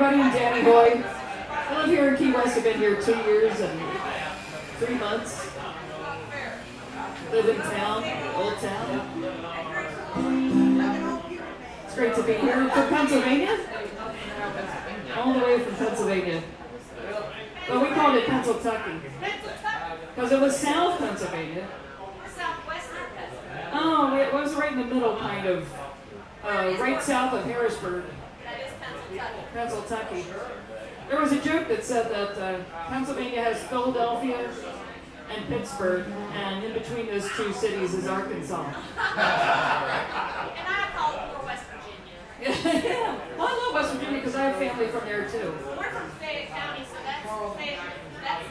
everybody. I'm Dani Hoy. I live here in Key West. I've been here 2 years and 3 months. Live in town, old town. It's great to be here. From Pennsylvania? All the way from Pennsylvania. Well, we called it Pennsyltucky. Because it was South Pennsylvania. Southwestern Pennsylvania. Oh, it was right in the middle, kind of. Right south of Harrisburg. That is Pennsylvania. Pennsyltucky. There was a joke that said that Pennsylvania has Philadelphia and Pittsburgh, and in between those two cities is Arkansas. And I call it more West Virginia. Yeah. Well, I love West Virginia because I have family from there too. We're from Fayette County, so that's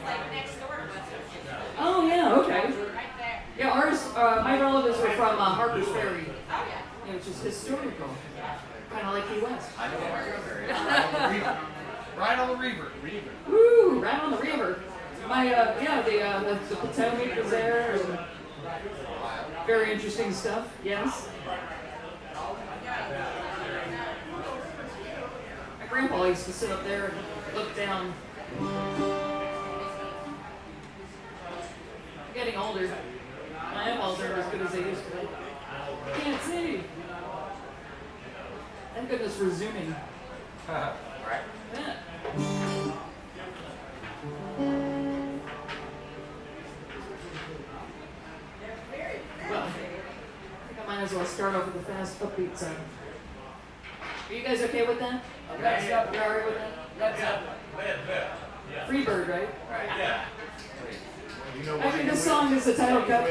like next door to West Virginia. Oh yeah, okay. Right there. Yeah, ours, my relatives are from Harper's Ferry, Oh yeah. which is historical, kind of like Key West. I know Harper's Ferry. Right on the river. Woo, right on the river. My, the Potomac was there, and very interesting stuff, yes. My grandpa used to sit up there and look down. I'm getting older. I am older, as good as I used to be. I can't see. Thank goodness for zooming. Right. Yeah. Well, I think I might as well start off with the fast upbeat song. Are you guys okay with that? That's up. You're alright with that? That's up. Freebird, right? Yeah. Actually, this song is the title cut.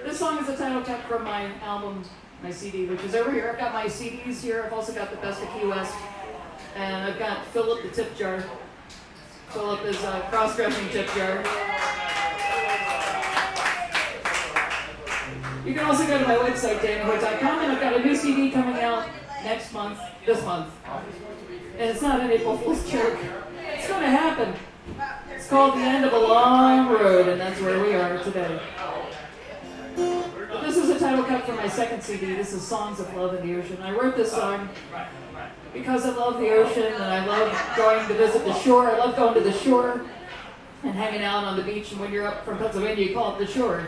This song is the title cut from my album, my CD, which is over here. I've got my CDs here. I've also got the Best of Key West, and I've got Philip the Tip Jar. Philip is a cross-dressing tip jar. You can also go to my website, DaniHoy.com, and I've got a new CD coming out next month, this month. And it's not an April Fool's joke. It's going to happen. It's called The End of a Long Road, and that's where we are today. But this is a title cut from my second CD. This is Songs of Love in the Ocean. I wrote this song because I love the ocean, and I love going to visit the shore. I love going to the shore and hanging out on the beach, and when you're up from Pennsylvania, you call it the shore.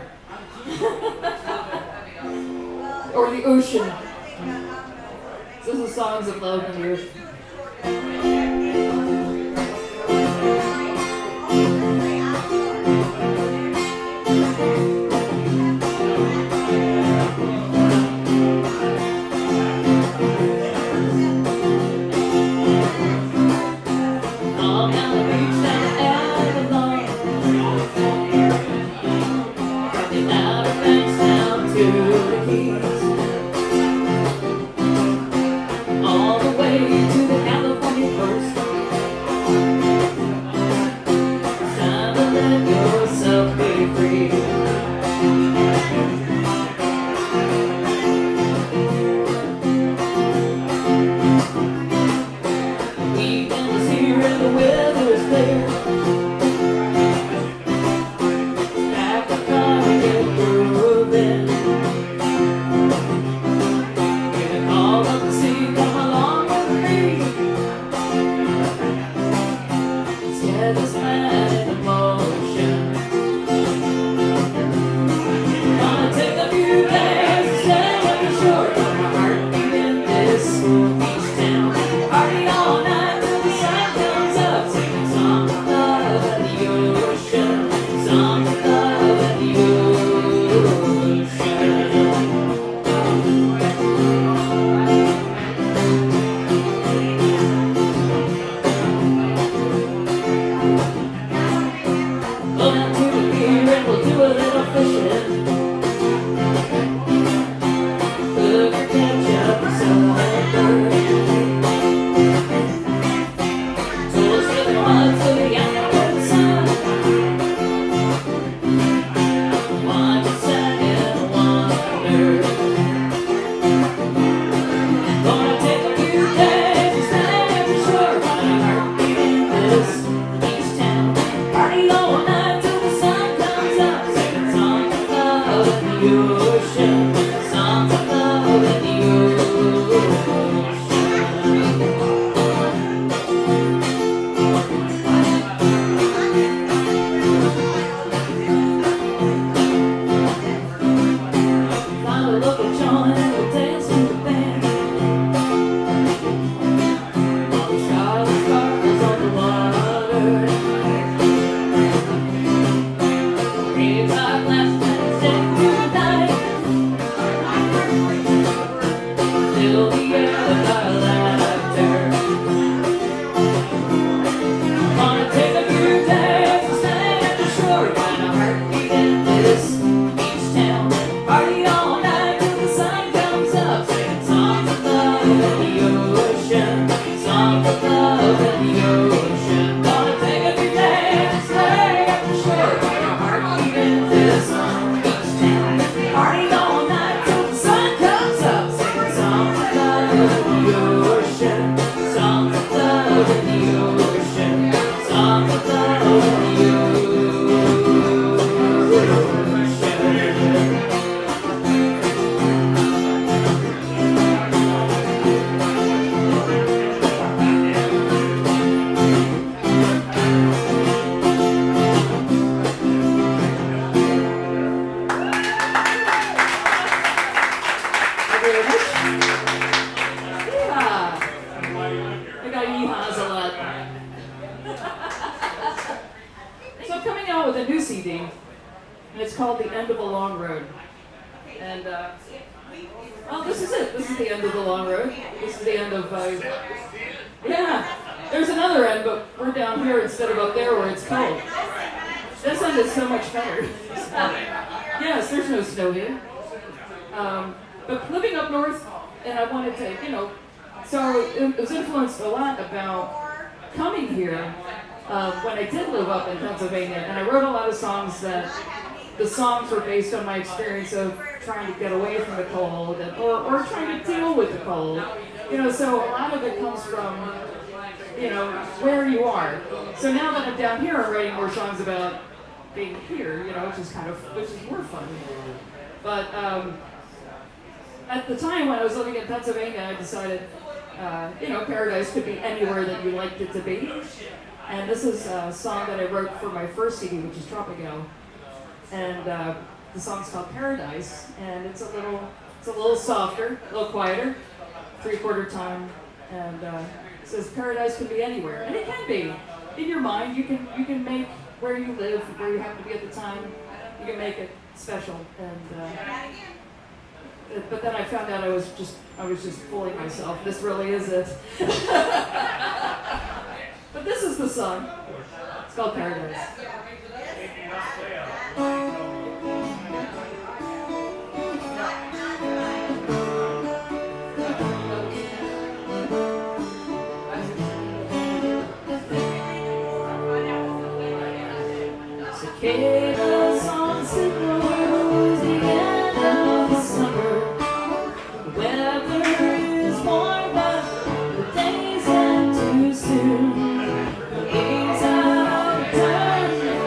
Or the ocean. This is Songs of Love in the Ocean. All the way to the California coast. a local joint and we'll dance to the band. While the sky sparkles on the water, waves are lashed and stick to the night. Fill the air with our laughter. Wanna take a few days and stay at the shore, kind of heartbeat in this beach town. Party all night till the sun comes up, singing songs of love in the ocean, songs of love in the ocean. Wanna take a few days and stay at the shore, kind of heartbeat in this beach town. Party all night till the sun comes up, singing songs of love in the ocean, songs of love in the ocean, songs of love in the ocean. Thank you very much. Yeah. I got yeehaws a lot. So I'm coming out with a new CD, and it's called The End of a Long Road. And, well, this is it. This is the end of the long road. This is the end of, yeah. There's another end, but we're down here instead of up there where it's cold. This end is so much better. Yes, there's no snow here. But living up north, and I wanted to, so it was influenced a lot about coming here when I did live up in Pennsylvania, and I wrote a lot of songs that the songs were based on my experience of trying to get away from the cold or trying to deal with the cold. So a lot of it comes from, where you are. So now that I'm down here, I'm writing more songs about being here, which is more fun. But at the time when I was living in Pennsylvania, I decided, paradise could be anywhere that you liked it to be. And this is a song that I wrote for my first CD, which is Tropical. And the song's called Paradise, and it's a little softer, a little quieter, 3/4 time, and it says paradise can be anywhere, and it can be. In your mind, you can make where you live, where you happen to be at the time, you can make it special. And but then I found out I was just fooling myself. This really is it. But this is the song. It's called Paradise. Cicadas on sick roads, the end of the summer. The weather is warm, but the days end too soon. The leaves have turned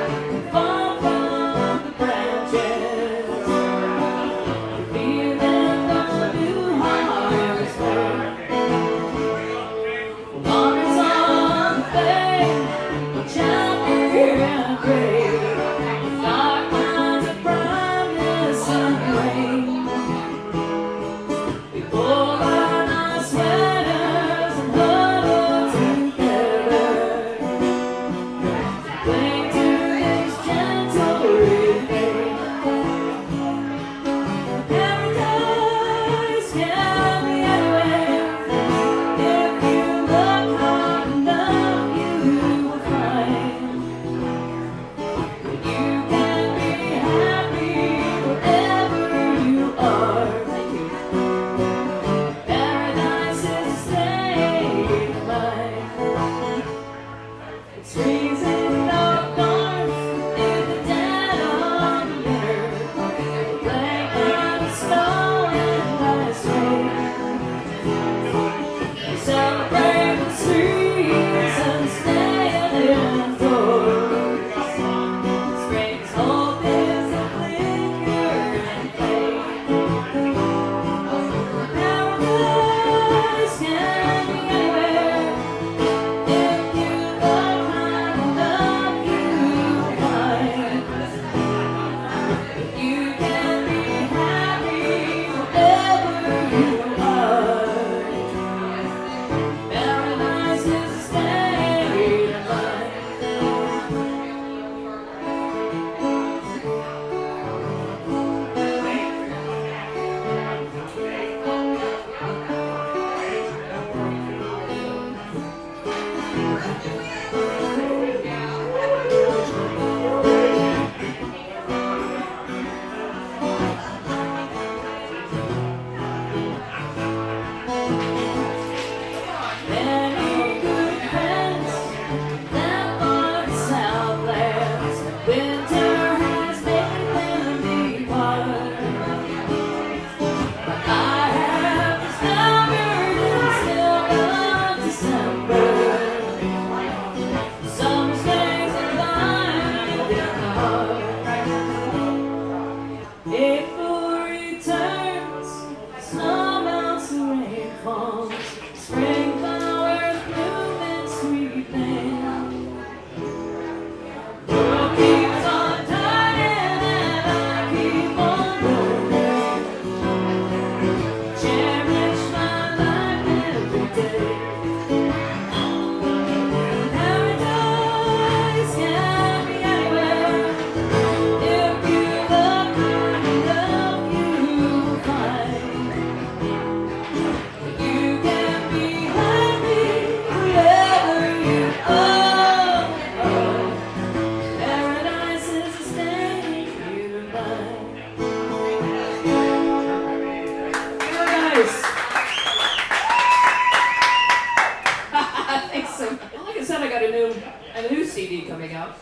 coming out.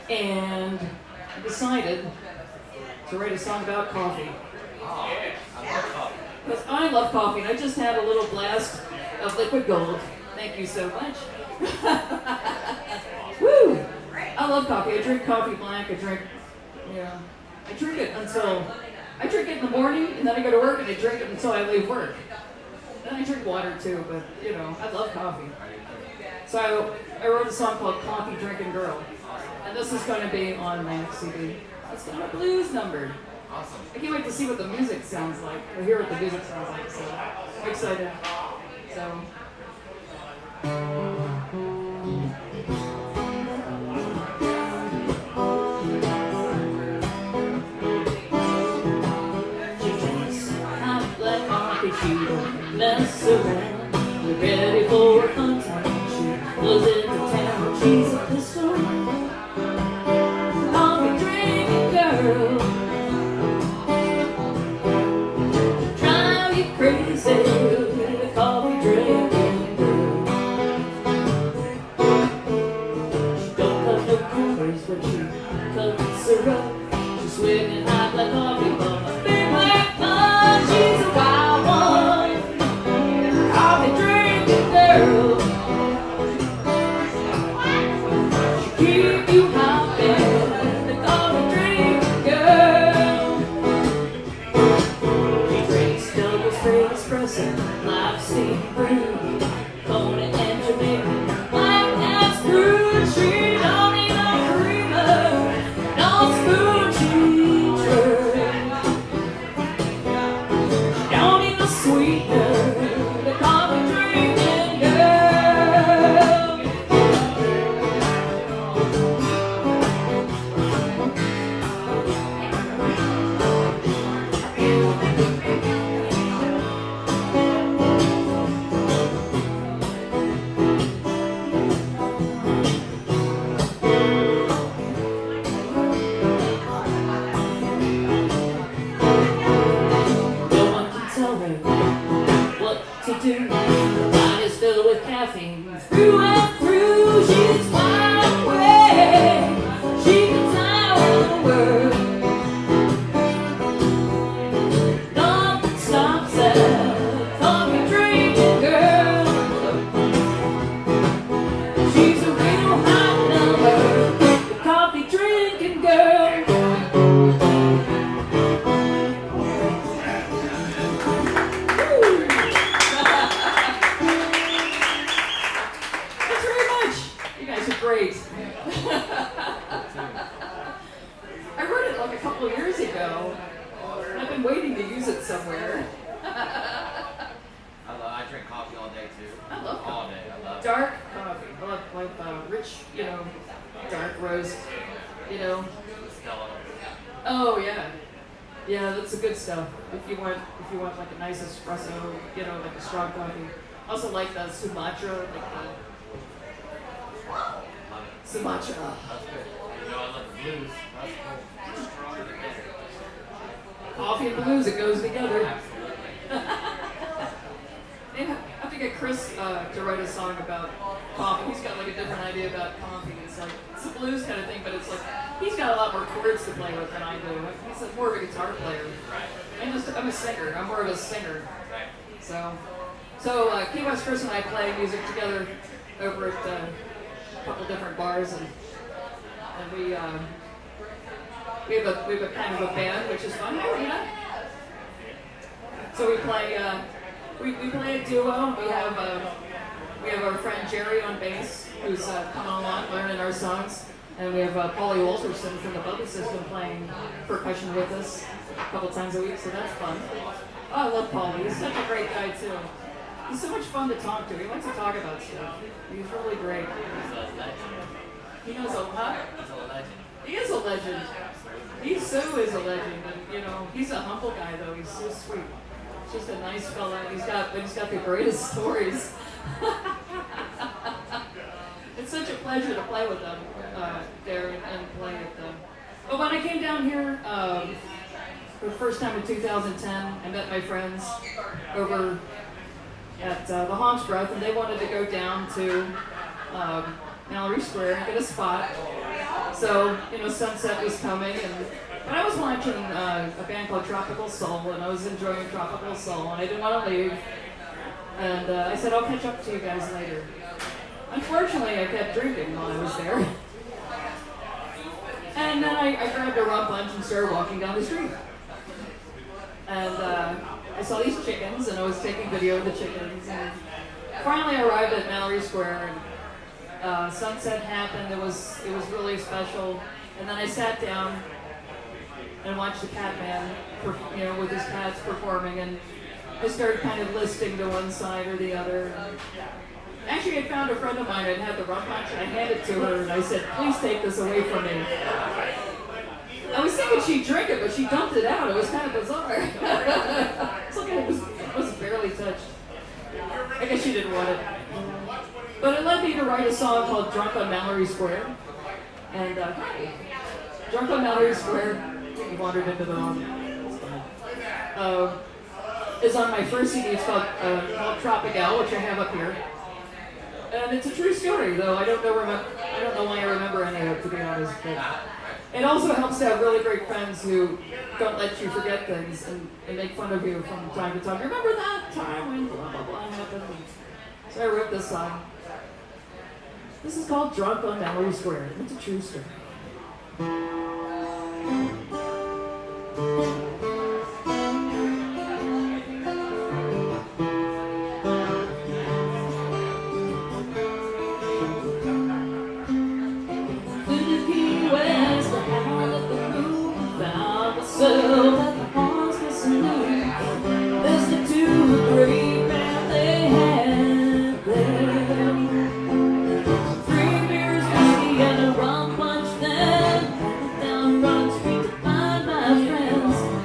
And I decided to write a song about coffee. Oh, I love coffee. Because I love coffee, and I just had a little blast of liquid gold. Thank you so much. Woo! I love coffee. I drink coffee black. I drink it until, I drink it in the morning, and then I go to work, and I drink it until I leave work. Then I drink water too, but I love coffee. So I wrote a song called Coffee Drinking Girl, and this is going to be on my CD. It's got a blues number. Awesome. I can't wait to see what the music sounds like, or hear what the music sounds like, so I'm excited. So. She drinks hot black coffee, she don't mess around. We're ready for a fun time. She was in the town, she's a pistol. Coffee drinking girl. Crazy, the coffee drinking girl. She don't cut no corners when she cuts her up. She's swimming hot like coffee from a big black mug. She's a wild one, coffee drinking girl. She keep you hopping, the coffee drinking girl. She drinks double straight espresso, live steam brew, Kona and Jamaica, black and screwed. She don't need no creamer, no spoon she drinks. She don't need no sweetener, the coffee drinking girl. No one can tell her what to do. Her mind is filled with caffeine through and through. She's wide awake. She can tell the world. Nothing stops that coffee drinking girl. She's a real hot number, the coffee drinking girl. Thanks very much. You guys are great. I wrote it like a couple of years ago, and I've been waiting to use it somewhere. I drink coffee all day too. I love All coffee. day. I love Dark coffee. I love rich, dark roast, Stella. Oh yeah. Yeah, that's the good stuff. If you want like a nice espresso, like a strong coffee. Also like the Sumatra, Love it. Sumatra. That's good. I love the blues. That's cool. Stronger than better. Coffee and blues, it goes together. Absolutely. Maybe I have to get Chris to write a song about coffee. He's got like a different idea about coffee. It's a blues kind of thing, but it's like he's got a lot more chords to play with than I do. He's more of a guitar player. Right. I'm a singer. I'm more of a singer. Right. So Key West Chris and I play music together over at a couple different bars, and we have a kind of a band, which is fun. So we play a duo. We have our friend Jerry on bass, who's coming along learning our songs, and we have Paulie Walterson from the Bubba System playing percussion with us a couple times a week. So that's fun. Oh, I love Paulie. He's such a great guy too. He's so much fun to talk to. He likes to talk about stuff. He's really great. He's a legend. He knows a lot. He's a legend. He is a legend. He so is a legend, and he's a humble guy though. He's so sweet. Just a nice fella. He's got the greatest stories. It's such a pleasure to play with them there and play at them. But when I came down here for the first time in 2010, I met my friends over at the Haunch Breath, and they wanted to go down to Mallory Square and get a spot. So, sunset was coming, but I was watching a band called Tropical Soul, and I was enjoying Tropical Soul, and I didn't want to leave. And I said, I'll catch up to you guys later. Unfortunately, I kept drinking while I was there. And then I grabbed a rum punch and started walking down the street. And I saw these chickens, and I was taking video of the chickens. And finally, I arrived at Mallory Square, and sunset happened. It was really special. And then I sat down and watched the cat man, with his cats performing, and I started kind of listing to one side or the other. Actually, I found a friend of mine that had the rum punch, and I handed it to her, and I said, please take this away from me. I was thinking she'd drink it, but she dumped it out. It was kind of bizarre. It's like it was barely touched. I guess she didn't want it. But it led me to write a song called Drunk on Mallory Square. And Drunk on Mallory Square, we wandered into the is on my first CD. It's called Tropical, which I have up here. And it's a true story, though I don't know why I remember any of it, to be honest. But it also helps to have really great friends who don't let you forget things and make fun of you from time to time. Remember that time when blah blah blah happened? So I wrote this song. This is called Drunk on Mallory Square. It's a true story. Friends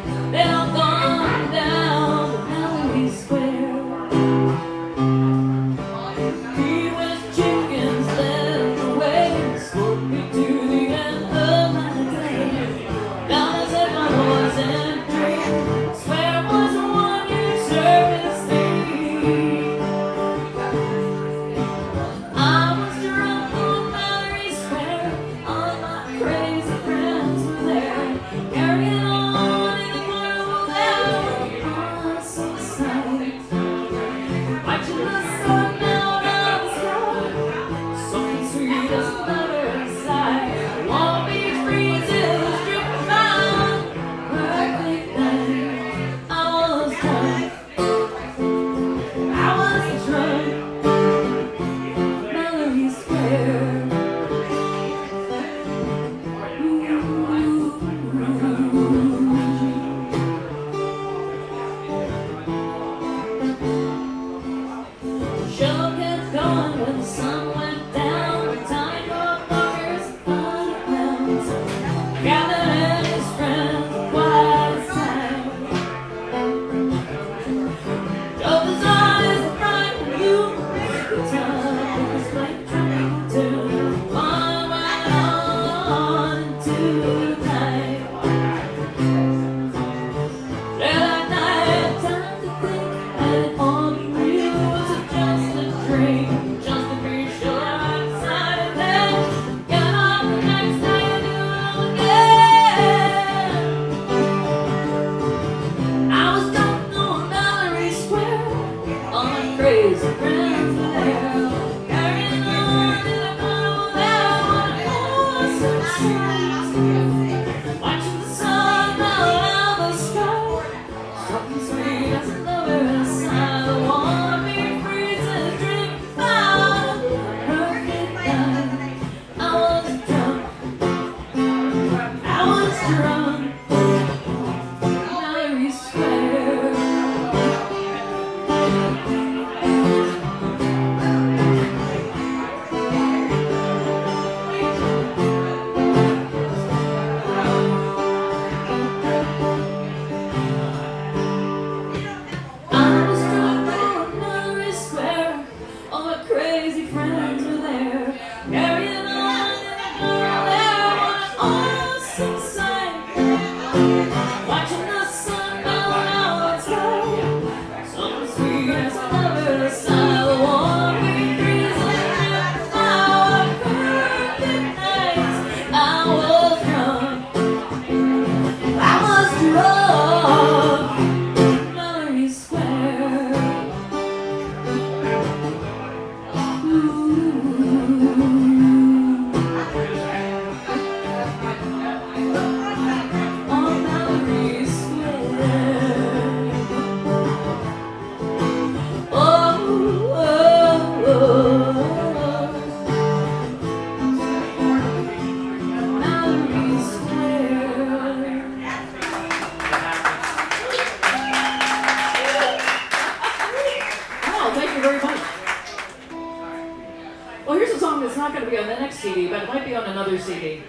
it's not going to be on the next CD, but it might be on another CD.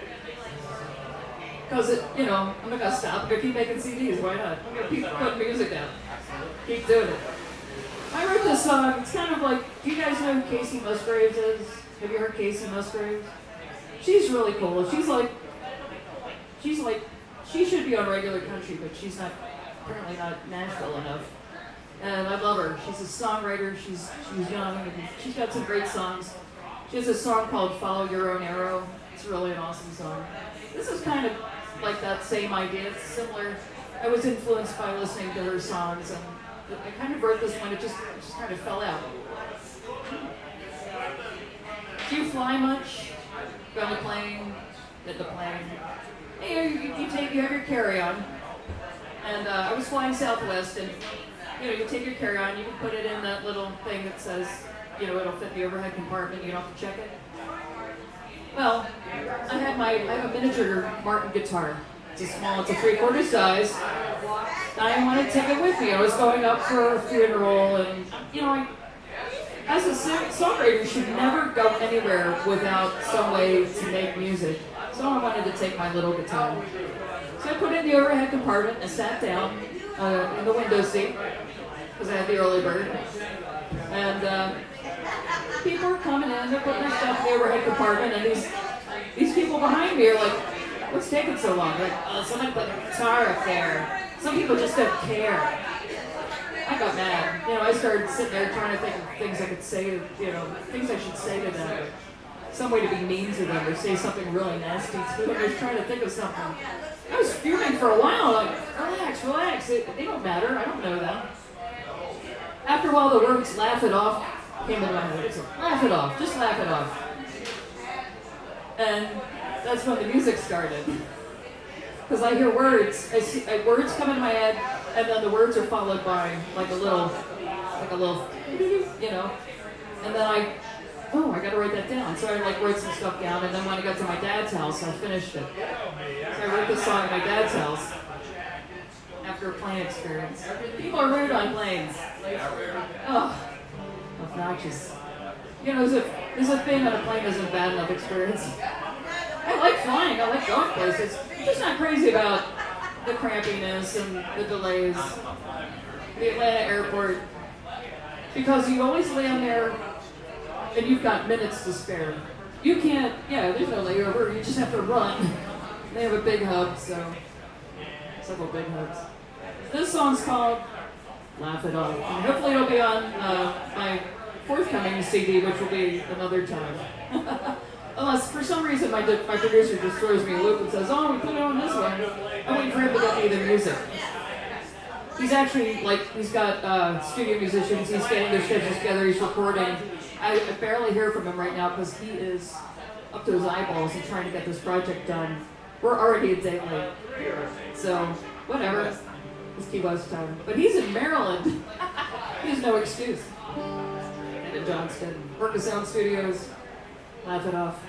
Because, I'm not going to stop. I'm going to keep making CDs. Why not? I'm going to keep putting music out. Keep doing it. I wrote this song. It's kind of like, do you guys know who Casey Musgraves is? Have you heard Casey Musgraves? She's really cool. She's like, she should be on regular country, but she's apparently not Nashville enough. And I love her. She's a songwriter. She's young, and she's got some great songs. She has a song called Follow Your Own Arrow. It's really an awesome song. This is kind of like that same idea. It's similar. I was influenced by listening to her songs, and I kind of wrote this one. It just kind of fell out. Do you fly much? Go on a plane? Get the plane? Hey, you have your carry-on. And I was flying Southwest, and you take your carry-on, you can put it in that little thing that says, it'll fit the overhead compartment, you don't have to check it. Well, I have a miniature Martin guitar. It's a 3/4 size. I wanted to take it with me. I was going up for a funeral, and as a songwriter, you should never go anywhere without some way to make music. So I wanted to take my little guitar. So I put it in the overhead compartment and sat down in the window seat because I had the early bird. And people were coming in, they're putting their stuff in the overhead compartment, and these people behind me are like, what's taking so long? Like, somebody put a guitar up there. Some people just don't care. I got mad. I started sitting there trying to think of things I could say, things I should say to them. Some way to be mean to them or say something really nasty to them. I was trying to think of something. I was fuming for a while, like, relax. They don't matter. I don't know them. After a while, the words "laugh it off" came into my head. So, laugh it off. Just laugh it off. And that's when the music started. Because I hear words. I see words come into my head, and then the words are followed by like a little, and then I got to write that down. So I wrote some stuff down, and then when I got to my dad's house, I finished it. So I wrote this song at my dad's house after a plane experience. People are rude on planes. Oh, obnoxious. There's a thing on a plane isn't a bad enough experience. I like flying. I like going places. I'm just not crazy about the crampiness and the delays. The Atlanta airport. Because you always land there and you've got minutes to spare. You can't, there's no layover. You just have to run. They have a big hub, so several big hubs. This song's called Laugh It Off. And hopefully it'll be on my forthcoming CD, which will be another time. Unless, for some reason, my producer just throws me a loop and says, oh, we put it on this one. I'm waiting for him to get me the music. He's actually, he's got studio musicians. He's getting their schedules together. He's recording. I barely hear from him right now because he is up to his eyeballs in trying to get this project done. We're already a day late. So, whatever. It's Key West time. But he's in Maryland. He has no excuse. And in Johnston. Work Sound Studios. Laugh it off.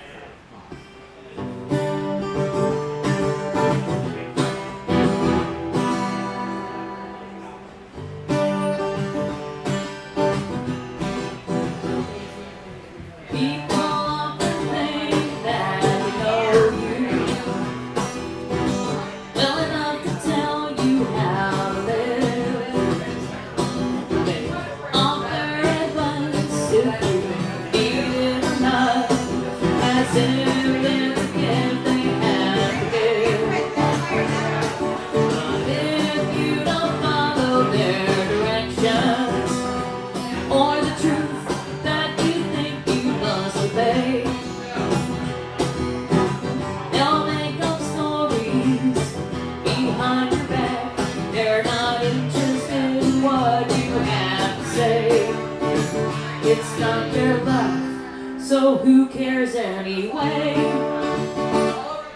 It's not their life, so who cares anyway?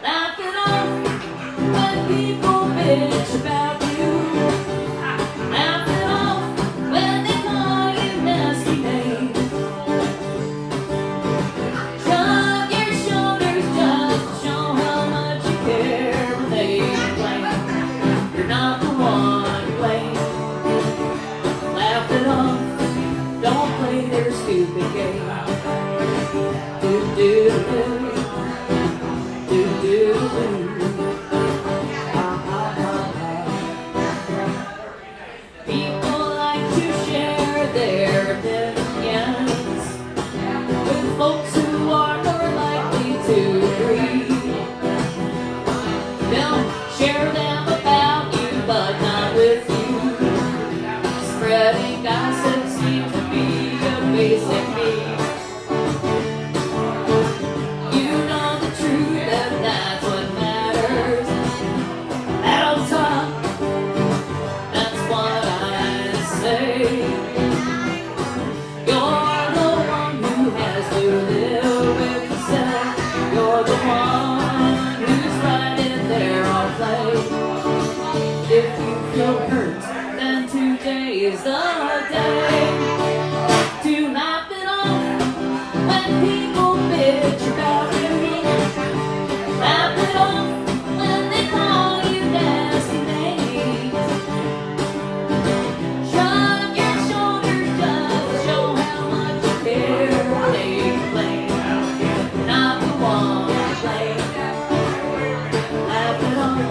Laugh it off when people bitch about you. Laugh it off when they call you nasty names. Shrug your shoulders just to show how much you care when they complain. You're not the one to blame. Laugh it off. Don't play their stupid game. People like to share their opinions with folks who are more likely to agree. They'll share them about you, but not with you. Spreading gossip seems to be a basic need. You know the truth, and that's what matters. That'll talk, that's what I say. You're the one who has to live with yourself. You're the one who's right in there all play. If you feel hurt, then today is the day to laugh it off when people bitch about you. Laugh it off when they call you nasty names. Shrug your shoulders just to show how much you care. They blame, not the one to blame. Laugh it off.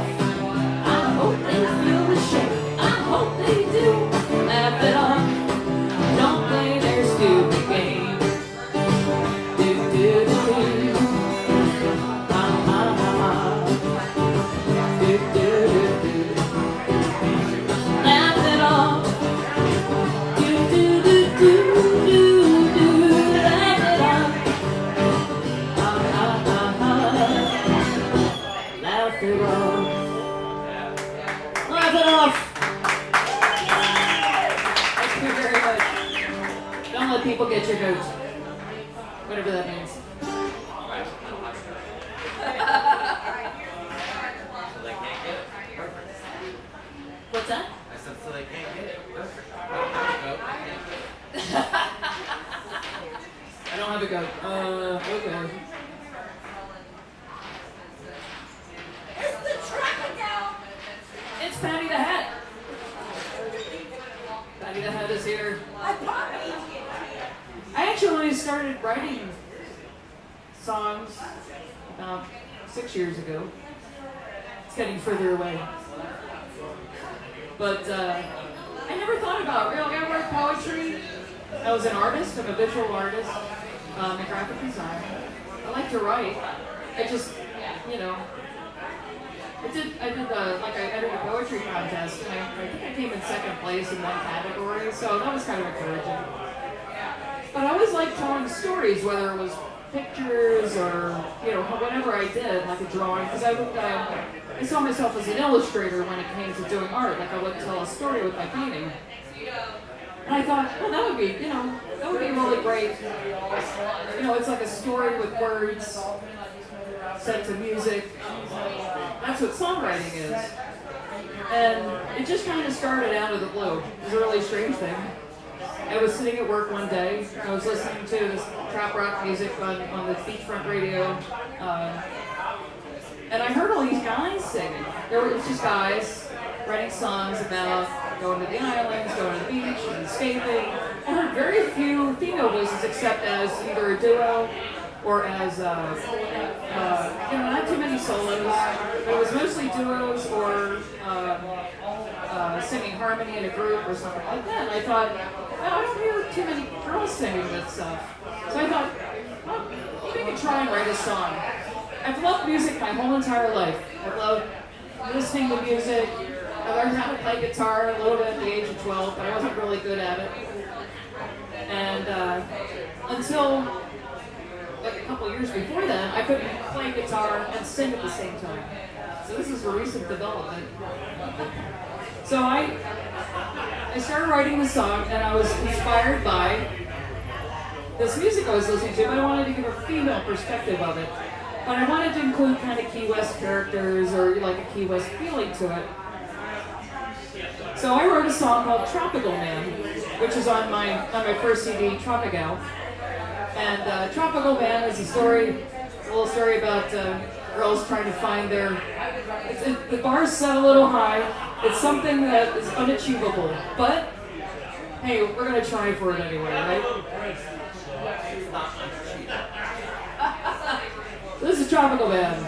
I hope they feel ashamed. I hope they do. Laugh it off. Don't play their stupid game. Do do do do. Ha ha ha ha. Do do do do. Laugh it off. Do do do do do do. Laugh it off. Ha ha ha ha. Laugh it off. Laugh it off. Thank you very much. Don't let people get your vote. Whatever that means. What's that? I said, so they can't get it. I don't have a goat. Okay. It's Patty the Hat. Patty the Hat is here. I actually started writing songs about 6 years ago. It's getting further away. But I never thought about real. I write poetry. I was an artist. I'm a visual artist, a graphic designer. I like to write. I just, you know, I did like I entered a poetry contest, and I think I came in second place in one category, so that was kind of encouraging. But I always liked telling stories, whether it was pictures or, you know, whatever I did, like a drawing, because I saw myself as an illustrator when it came to doing art. Like I would tell a story with my painting. And I thought, well, that would be, you know, that would be really great. You know, it's like a story with words set to music. That's what songwriting is. And it just kind of started out of the blue. It was a really strange thing. I was sitting at work one day. I was listening to this trap rock music on the beachfront radio. And I heard all these guys singing. It was just guys writing songs about going to the islands, going to the beach, and escaping. I heard very few female voices except as either a duo or as, you know, not too many solos. It was mostly duos or singing harmony in a group or something like that. And I thought, well, I don't hear too many girls singing this stuff. So I thought, well, maybe I could try and write a song. I've loved music my whole entire life. I've loved listening to music. I learned how to play guitar a little bit at the age of 12, but I wasn't really good at it. And until like a couple years before that, I couldn't play guitar and sing at the same time. So this is a recent development. So I started writing the song, and I was inspired by this music I was listening to, but I wanted to give a female perspective of it. But I wanted to include kind of Key West characters or like a Key West feeling to it. So I wrote a song called Tropical Man, which is on my first CD, Tropical. And Tropical Man is a little story about girls trying to find their. The bar's set a little high. It's something that is unachievable, but hey, we're gonna try for it anyway, right? This is Tropical Band.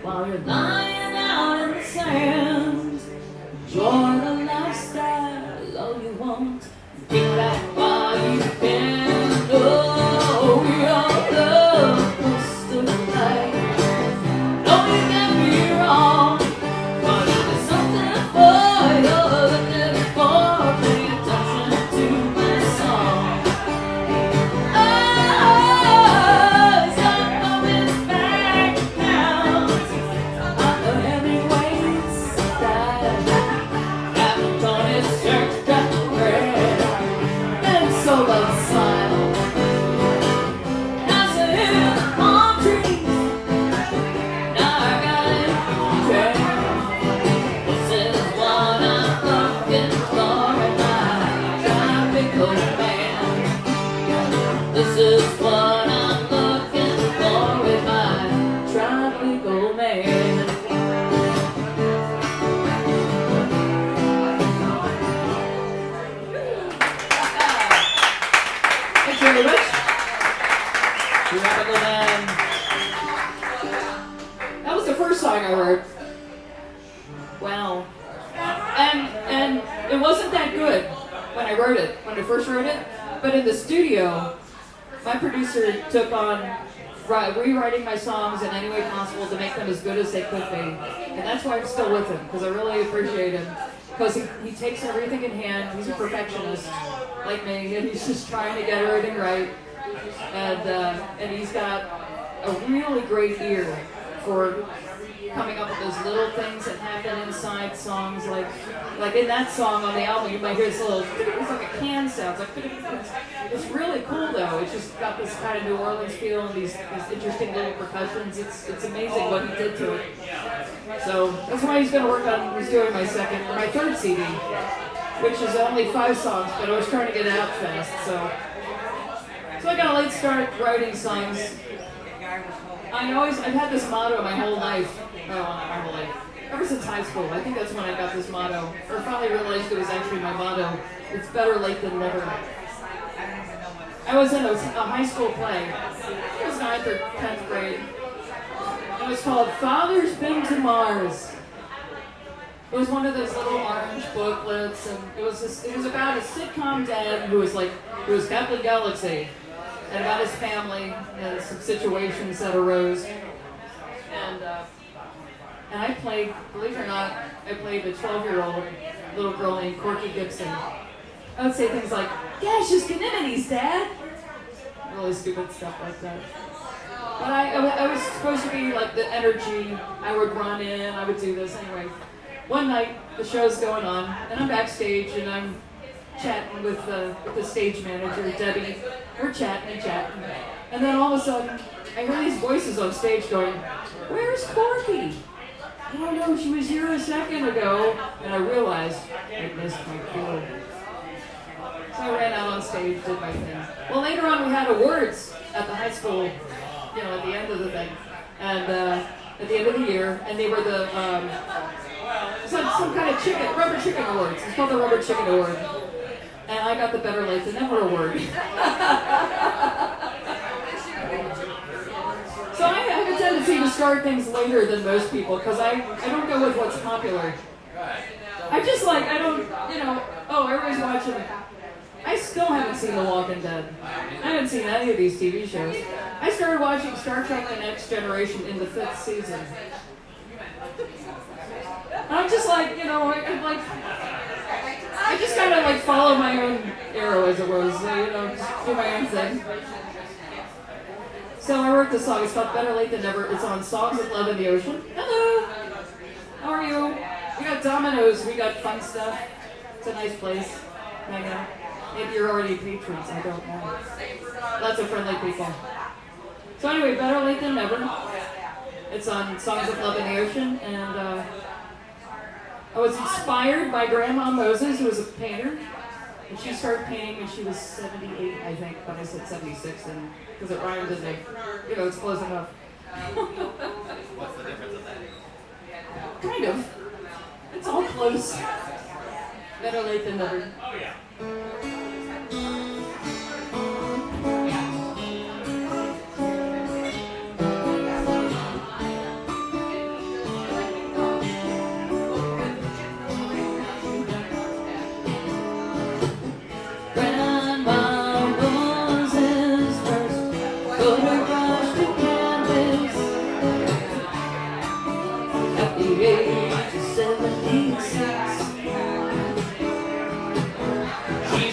While you're lying out in the sand, enjoy the lifestyle, all you want. Get back while you can. Oh, your love was the light. Don't you get me wrong, but it is something for you're looking for. Pay attention to my song. Oh, it's not coming back now. I'm the Hemingway style. Haven't done it, search, got the red. And so let's smile. I sit in the palm trees. Now I got it trained. This is what I'm looking for in my tropical man. This is what I'm looking for with my tropical man. Thanks very much. Tropical man. That was the first song I wrote. Wow. And it wasn't that good when I wrote it, when I first wrote it. But in the studio, my producer took on rewriting my songs in any way possible to make them as good as they could be. And that's why I'm still with him, because I really appreciate him. Because he takes everything in hand. He's a perfectionist, like me, and he's just trying to get everything right. And he's got a really great ear for coming up with those little things that happen inside songs, like in that song on the album, you might hear this little, it's like a can sound. It's really cool though. It's just got this kind of New Orleans feel and these interesting little percussions. It's amazing what he did to it. So that's why he's doing my third CD, which is only 5 songs, but I was trying to get it out fast. So I got a late start writing songs. I've had this motto my whole life. Oh, not my whole life. ever since high school. I think that's when I got this motto, or finally realized it was actually my motto. It's better late than never. I was in a high school play. It was 9th or 10th grade. It was called Father's Been to Mars. It was one of those little orange booklets, and it was about a sitcom dad who was Captain Galaxy, and about his family and some situations that arose. And I played, believe it or not, I played a 12-year-old little girl named Corky Gibson. I would say things like, "Gaseous anemones, Dad." Really stupid stuff like that. But I was supposed to be like the energy. I would run in, I would do this anyway. One night, the show's going on, and I'm backstage, and I'm chatting with the stage manager, Debbie. We're chatting, and then all of a sudden, I hear these voices on stage going, "Where's Corky?" I don't know, she was here a second ago, and I realized I missed my cue. So I ran out on stage, did my thing. Well, later on, we had awards at the high school, at the end of the thing, and at the end of the year, and they were the some kind of rubber chicken awards. It's called the Rubber Chicken Award, and I got the Better Late Than Never award. So I have a tendency to start things later than most people because I don't go with what's popular. I just I don't, everybody's watching. I still haven't seen The Walking Dead. I haven't seen any of these TV shows. I started watching Star Trek The Next Generation in the 5th season. And I'm just I just kind of follow my own arrow, as it were, so, just do my own thing. So I wrote this song. It's called Better Late Than Never. It's on Songs of Love in the Ocean. Hello! How are you? We got Domino's. We got fun stuff. It's a nice place. Hang out. Maybe you're already patrons. I don't know. Lots of friendly people. So anyway, Better Late Than Never. It's on Songs of Love in the Ocean. And I was inspired by Grandma Moses, who was a painter. And she started painting when she was 78, I think, but I said 76, and because it rhymed and it's close enough. What's the difference of that? Kind of. It's all close. Better late than never. Oh, yeah. She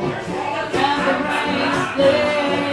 Have the brightest day.